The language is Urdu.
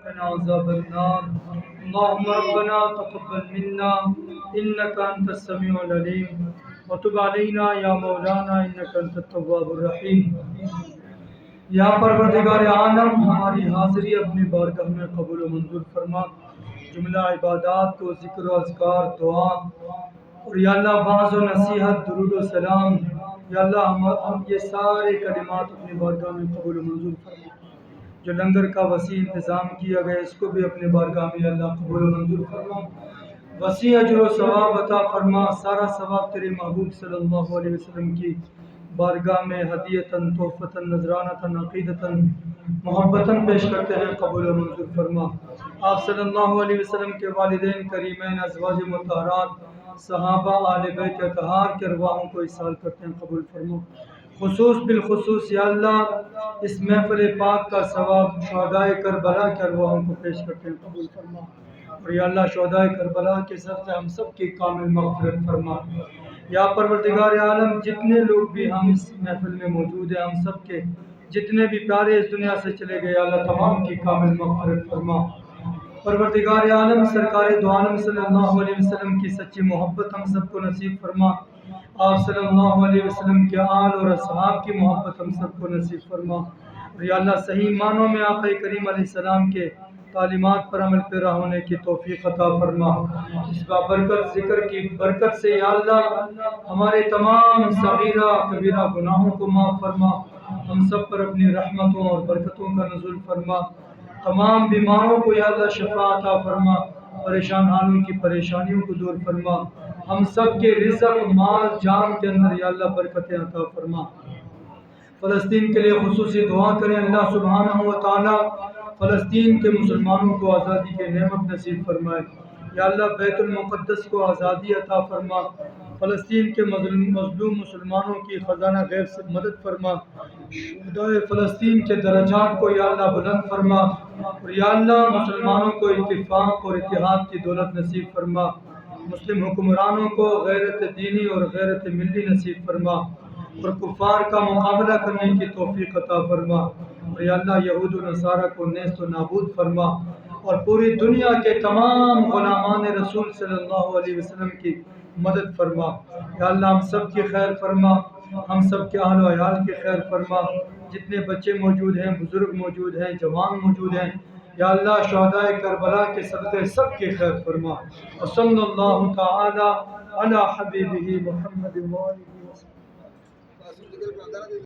وقنا عذاب النار اللهم ربنا تقبل منا إنك أنت السميع العليم وتب علينا يا مولانا إنك أنت التواب الرحيم. یا پروردگار عالم ہماری حاضری اپنی بارگاہ میں قبول و منظور فرما. جملہ عبادات کو ذکر و اذکار دعا اور یا اللہ واعظ و نصیحت درود و سلام یا اللہ ہم یہ سارے کلمات اپنی بارگاہ میں قبول و منظور فرما. جو لنگر کا وسیع انتظام کیا گیا اس کو بھی اپنے بارگاہ میں اللہ قبول و منظور فرما. وسیع اجر و ثواب عطا فرما. سارا ثواب تیرے محبوب صلی اللہ علیہ وسلم کی بارگاہ میں ہدیتاً تحفتاً نذرانتاً عقیدتاً محبتاً پیش کرتے ہیں قبول و منظور فرما. آپ صلی اللہ علیہ وسلم کے والدین کریمین ازواج مطہرات صحابہ آل بیت اطہار کے ارواحوں کو اصال کرتے ہیں قبول فرما. خصوص بالخصوص یا اللہ اس محفل پاک کا ثواب شہدائے کربلا کے ارواحوں کو پیش کرتے ہیں قبول فرما. اور یا اللہ شہدائے کربلا کے صدقے ہم سب کی کامل مغفرت فرما. یا پروردگار عالم جتنے لوگ بھی ہم اس محفل میں موجود ہیں ہم سب کے جتنے بھی پیارے اس دنیا سے چلے گئے اللہ تمام کی کامل مغفرت فرما. پروردگار عالم سرکار دو عالم صلی اللہ علیہ وسلم کی سچی محبت ہم سب کو نصیب فرما. آپ صلی اللہ علیہ وسلم کے آل اور اصحاب کی محبت ہم سب کو نصیب فرما. اور یا اللہ صحیح معنوں میں آقا کریم علیہ السلام کے تعلیمات پر عمل پیرا ہونے کی توفیق عطا فرما. اس بابرکت ذکر کی برکت سے یا اللہ ہمارے تمام صغیرہ کبیرہ گناہوں کو معاف فرما. ہم سب پر اپنی رحمتوں اور برکتوں کا نزول فرما. تمام بیماروں کو یا اللہ شفا عطا فرما. پریشان حالوں کی پریشانیوں کو دور فرما. ہم سب کے رزق مال جان کے اندر یا اللہ برکتیں عطا فرما. فلسطین کے لیے خصوصی دعا کریں. اللہ سبحانہ و تعالی فلسطین کے مسلمانوں کو آزادی کی نعمت نصیب فرمائے. یا اللہ بیت المقدس کو آزادی عطا فرما. فلسطین کے مظلوم مسلمانوں کی خزانہ غیب سے مدد فرما. شہدائے فلسطین کے درجات کو یا اللہ بلند فرما. اور یا اللہ مسلمانوں کو اتفاق اور اتحاد کی دولت نصیب فرما. مسلم حکمرانوں کو غیرت دینی اور غیرت ملی نصیب فرما. اور کفار کا مقابلہ کرنے کی توفیق عطا فرما. اور یا اللہ یہود و نصارہ کو نیست و نابود فرما. اور پوری دنیا کے تمام غلامان رسول صلی اللہ علیہ وسلم کی مدد فرما. یا اللہ ہم سب کی خیر فرما. ہم سب کے اہل و عیال کی خیر فرما. جتنے بچے موجود ہیں بزرگ موجود ہیں جوان موجود ہیں یا اللہ شہدائے کربلا کے صدقے سب کی خیر فرما. وصلی اللہ تعالی علی حبیبہ محمد و آلہ وسلم.